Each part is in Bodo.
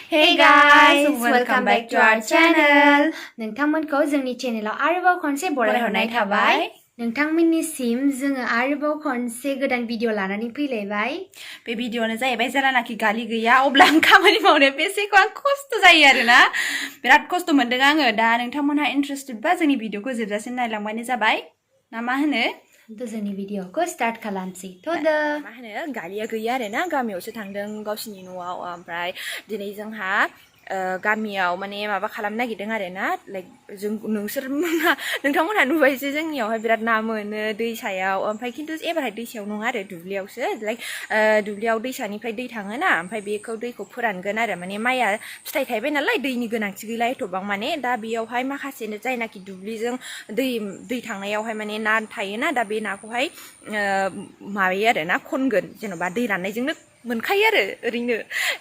Hey guys, welcome back to our channel. नोंथांमोनखौ जोंनि चेनेलाव आरोबाव खनसे बरायहरनाय थाबाय। नोंथांमोननिसिम जोङो आरोबाव खनसे गोदान भिडिअ लानानै फैलायबाय। बे भिडिअआनो जाहैबाय जेलानाखि गालि गैया अब्ला आं खामानि मावनो बेसेबां आं खस्थ' जायो आरोना। बिराद खस्थ' मोनदों आङो। दा नोंथांमोनहा इन्ट्रेस्टेड बा जोंनि भिडिअखौ जोबजासिम नायलांबानो जाबाय। ना मा होनो? जोंनि भिडिअखौ स्टार्ट खालामसै। थ' मा होनो गालिया गैया आरोना गामियावसो थांदों गावसिनि न'आव ओमफ्राय दिनै जोंहा गामियाव माने माबा खालामनो नागिरदों आरोना लाइक नोंथांमोनहा नुबायसो जोंनियावहाय बिराद ना मोनो दैसायाव ओमफ्राय खिन्थु एबारहाय दैसायाव नङा आरो दुब्लियावसो लाइक दुब्लियाव दैसानिफ्राय दै थाङोना ओमफ्राय बेखौ दैखौ फोरानगोन आरो माने माइया फिथाइ थायबाय नालाय दैनि गोनांथि गैला एथ'बां माने दा बेयावहाय माखासे जायनाखि दुब्लिजों दै थांनायावहाय माने ना थायोना दा बे नाखौहाय माबायो आरो ना खनगोन जेन'बा दै राननायजोंनो मोनखायो आरो ओरैनो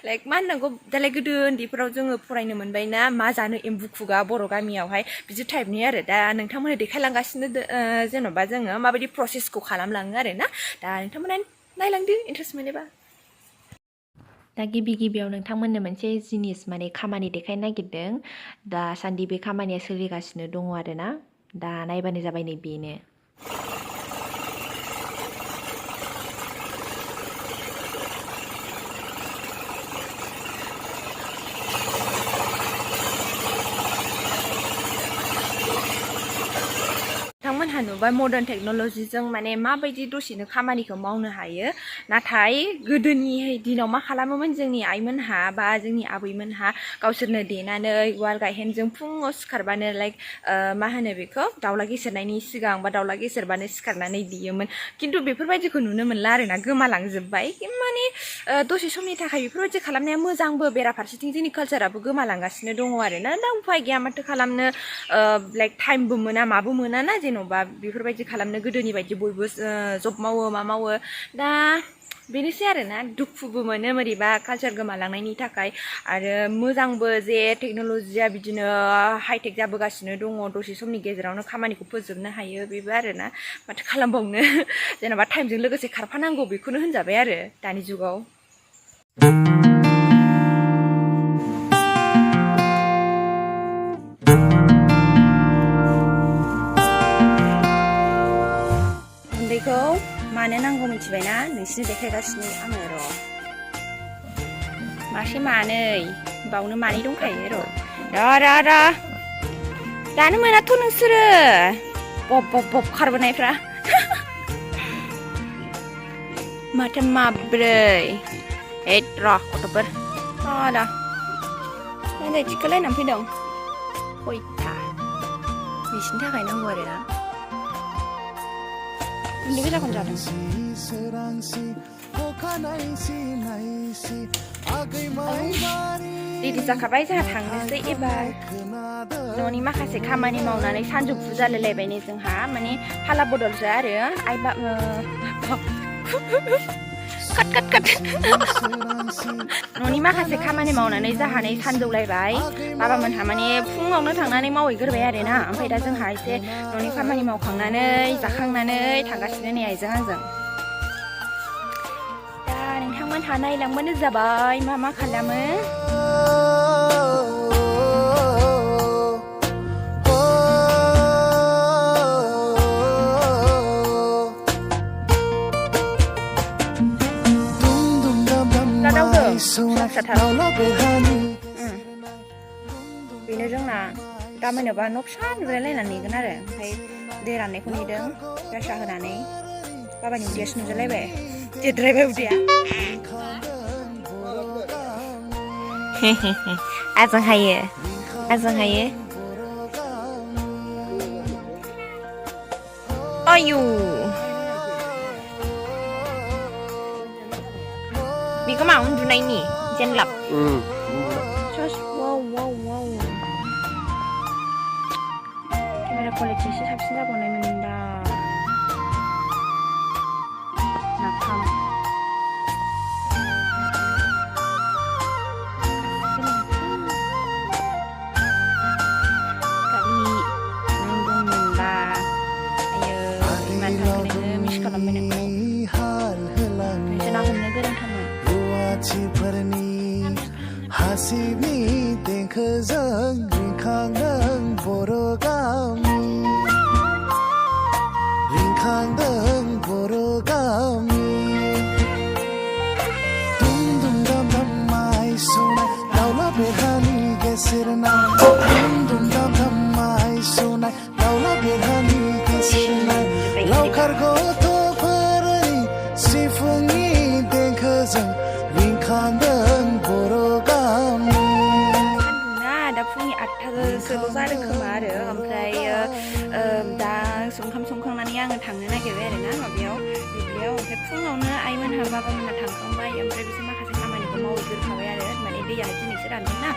लाइक मा होननांगौ दालाय गोदो उन्दैफोराव जोङो फरायनो मोनबायना मा जानो एम्बु खुगा बर' गामियावहाय बिदि टाइपनि आरो दा नोंथांमोनहा देखायलांगासिनो जेन'बा जोङो माबायदि प्रसेसखौ खालामलाङो आरो ना दा नोंथांमोना नायलांदो इन्ट्रेस्ट मोनोबा। दा गिबियाव नोंथांमोननो मोनसे जिनिस माने खामानि देखायनो नागिरदों दासान्दि बे खामानिया सोलिगासिनो दङ आरोना दा नायबानो जाबाय नै बेनो। नोंथांमोनहा नुबाय मडार्न टेक्न'लजिजों माने माबायदि दसेनो खामानिखौ मावनो हायो नाथाय गोदोनि दिनाव मा खालामोमोन जोंनि आइमोनहा बा जोंनि आबैमोनहा गावसोरनो देनानै उवाल गायहेनजों फुङाव सिखारबानो लाइक मा होनो बेखौ दाउला गेसेरनायनि सिगां बा दाउला गेसेरबानो सिखारनानै देयोमोन खिन्थु बेफोरबायदिखौ नुनो मोनला आरोना गोमालांजोब्बाय माने दसे समनि थाखाय बेफोरबायदि खालामनाया मोजांबो बेराफारसेथिं जोंनि कालचाराबो गोमालांगासिनो दङ आरोना दा उफाय गैया माथो खालामनो लाइक टाइमबो मोना माबो मोना ना जेन'बा बेफोरबायदि खालामनो गोदोनि बायदि बयबो जब मावो मा मावो दा बेनोसै आरोना दुखुबो मोनो बोरैबा कालचार गोमालांनायनि थाखाय आरो मोजांबो जे टेक्न'लजिया बिदिनो हाइटेक जाबोगासिनो दङ दसे समनि गेजेरावनो खामानिखौ फोजोबनो हायो बेबो आरोना माथो खालामबावनो जेन'बा टाइमजों लोगोसे खारफानांगौ बेखौनो होनजाबाय आरो दानि जुगाव। गुन्दैखौ मानो नांगौ मिथिबायना नोंसिनो देखायगासिनो आङो र' मासे मानै बावनो मानै दंखायो र' दानो मोनाथ' नोंसोरो बब खारबोनायफ्रा माथो माब्रै र' गथ'फोर नै थिखोलायनानै फैदों खयथा बिसिनि थाखाय नांगौ आरोना उन्दै गोजाखौनो जादों। रेडि जाखाबाय जोंहा थांनोसै एबार न'नि माखासे खामानि मावनानै सानजौफु जालायलायबाय नै जोंहा माने फाला बदलसो आरो न'नि माखासे खामानि मावनानै जाहानै सानजौलायबाय बाबामोनहा माने फुङावनो थांनानै मावहैग्रोबाय आरोना ओमफ्राय दा जोंहा एसे न'नि खामानि मावखांनानै जाखांनानै थांगासिनो नै आइजों आंजों दा नोंथांमोनहा नायलांबानो जाबाय मा मा खालामो। बेनो जोंना दा मोनाबा न' फिसा नुलायलायनानै नेगोन आरो ओमफ्राय दै राननायखौ नेदों गासा होनानै बाबानि उदैयासो नुजालायबाय देरद्रायबाय उदैया आजों हायो आयु बेखौ मा उन्दुनायनि जेनलाब केमेरा क्वालिटि एसे साबसिन जाबावनाय मोनदा नाफाम mwndwngba आयो इमान थांखौनो मिस खालामबाय नोंखौ नोंसो ना हमनो गोरोंथारमोन हासिबनि देंखोजों रिंखांदों बर' गामि रिंखांदों बर' गामि दुम दुम दाम दाम माइ सौनाय दाउला बेरहानि गेसेरनाय दुम दुम दाम दाम माइ सौनाय दाउला बेरहानि गेसेरनाय लावखार गथ'फोरनि सिफुंनि देंखोजों रिंखांदों बर' गामि दा फुंनि 8:00सोल' जादों खोमा आरो ओमफ्राय दा ओंखाम संखांनानै आङो थांनो नागिरबाय आरो ना माबायाव दुब्लियाव ओमफ्राय फुङावनो आइमोनहा बाबामोनहा थांखांबाय ओमफ्राय बिसोर माखासे खामानिखौ मावहैग्रोखाबाय आरो माने दैयाहाय दिनैसो रानदों ना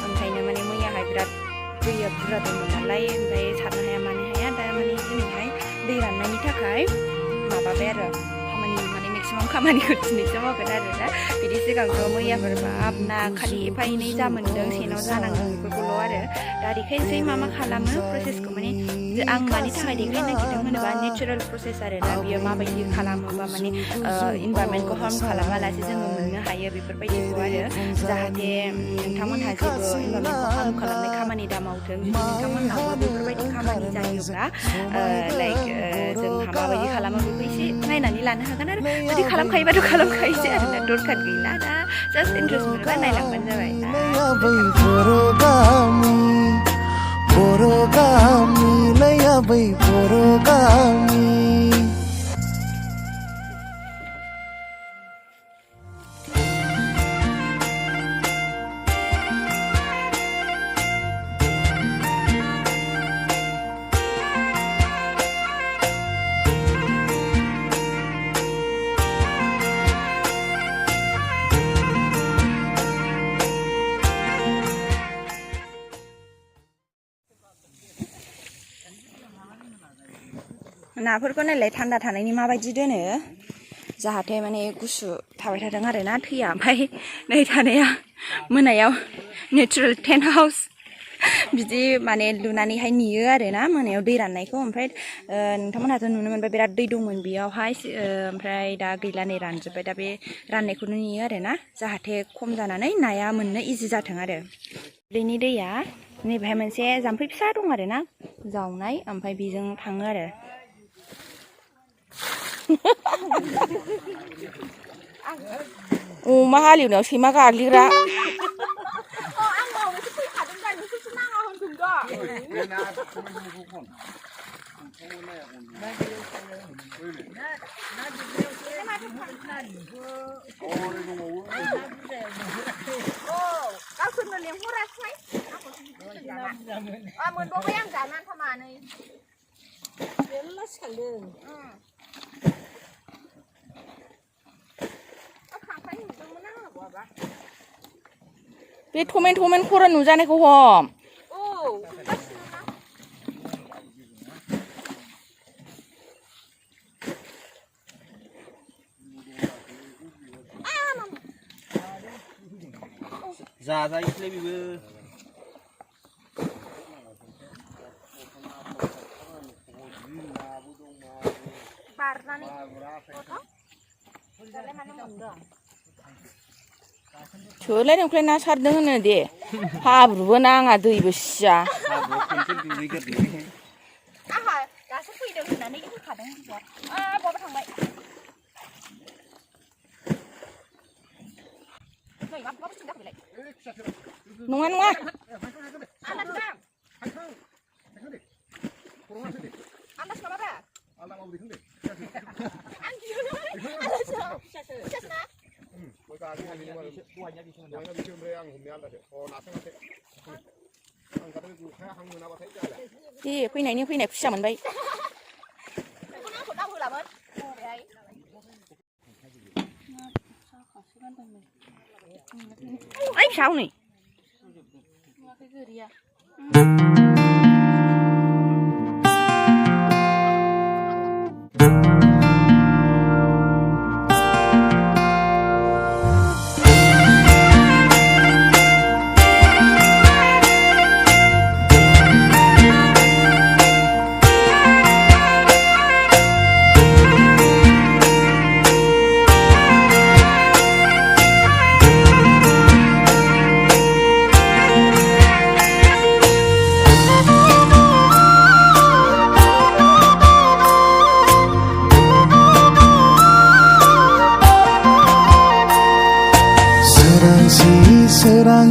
ओंखायनो माने मैयाहाय बिराद दैया बुरजा दंमोन नालाय ओमफ्राय सारनो हाया मानो हाया दा माने दिनैहाय दै राननायनि थाखाय माबाबाय आरो माने मेक्सिमाम खामानिखौ दिनैसो मावगोन आरो ना बिदि सिगांथ' मैयाफोर बाब ना खालि एफा एनै जा मोन्दों सेनाव जानांदों बेफोरखौल' आरो दा देखायनोसै मा खालामो प्रसेसखौ माने आं मानि थाखाय देखायनो नागिरदों होनोबा नेचारेल प्रसेस आरो ना बियो माबायदि खालामोबा माने इनभाइरनमेन्टखौ हार्म खालामालासे जोङो मोननो हायो बेफोरबायदिखौ आरो जाहाथे नोंथांमोनहा जेबो इनभाइरनमेन्टखौ हार्म खालामनाय खामानि दा मावथों जुदि नोंथांमोनहाबो बेफोरबायदि खामानि जायोब्ला लाइक जोंहा माबायदि खालामो बेखौ एसे नायनानै लानो हागोन आरो जुदि खालामखायोबाथ' खालामखायोसै आरो ना दरखार गैला दा जास्ट इन्ट्रेस्ट मोनोबा नायलांबानो जाबाय बर' गामि लैया बै बर' गामि नाफोरखौ नायलाय थान्दा थानायनि माबायदि दोनो जाहाथे माने गुसु थाबाय थादों आरो ना थैया ओमफ्राय नै थानाया मोनायाव नेचारेल टेन्ट हाउस बिदि माने लुनानैहाय नेयो आरो ना मोनायाव दै राननायखौ ओमफ्राय नोंथांमोनहाथ' नुनो मोनबाय बिराद दै दंमोन बेयावहाय ओमफ्राय दा गैला नै रानजोब्बाय दा बे राननायखौनो नेयो आरो ना जाहाथे खम जानानै नाया मोननो इजि जाथों आरो दुब्लिनि दैया नैबेहाय मोनसे जाम्फै फिसा दं आरो ना जावनाय ओमफ्राय बेजों थाङो आरो अमा हालेवनायाव सैमा गाग्लिग्रा गावसोरनो लेंहरासै मोनबावबाय आं जानानै थामानै मेरला सिखांदों बे टमेन खर' नुजानायखौ हम जाजायोसैलै बेबो बारनानै सोलाय नोंख्लाय ना सारदों होनो दे हाब्रुबो नाङा दैबो सिया आहा दासो फैदों होननानै होखादों बबा थांबाय नङा नङा दे फैनायनि फैनाय खुसिया मोनबाय ओइ फिसा हनै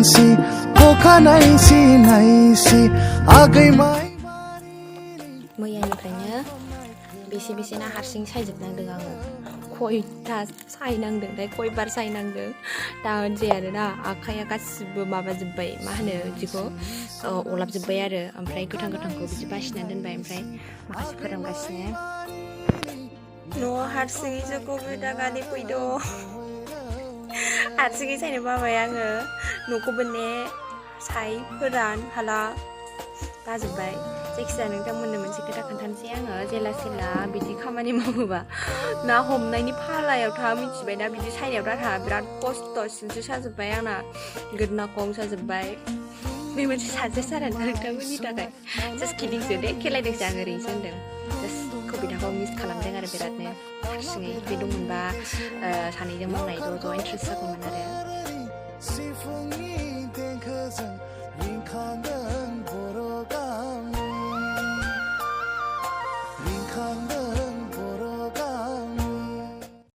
नाइसी कोखा नाइसी नाइसी आगै माइ मैयानिफ्रायनो बेसेना हारसिं सायजोबनांदों आङो खयथा सायनांदोंथाय खयबार सायनांदों दा होनसै आरोना आखाइया गासिबो माबाजोब्बाय मा होनो बिदिखौ अलाबजोब्बाय आरो ओमफ्राय गोथांखौ बिदि बासिनानै दोनबाय ओमफ्राय माखासे फोरानगासिनो न'आव हारसिङैसो कबिता गानि फैदो हारसिङै सायनो बाबाय आङो न'खौबो ने साय फोरान हाला बाजोब्बाय जायखिजाया नोंथांमोननो मोनसे खोथा खोन्थानोसै आङो जेला बिदि खामानि मावोबा ना हमनायनि फालायाव था मिथिबाय ना बिदि सायनायाव था बिराद खस्थ' सिनस्रि साजोब्बाय आंना गोदना खं साजोब्बाय बे मोनसे साजेस्ट आरो नोंथांमोननि थाखाय जास्ट किडिंसो दे खेलायदोंसो आं ओरैनोसो होनदों जास्ट कबिताखौ मिस खालामदों आरो बिरादनो हारसिङै बे दंमोनबा सानैजों मावनाय ज' इन्ट्रेस्ट जागौमोन आरो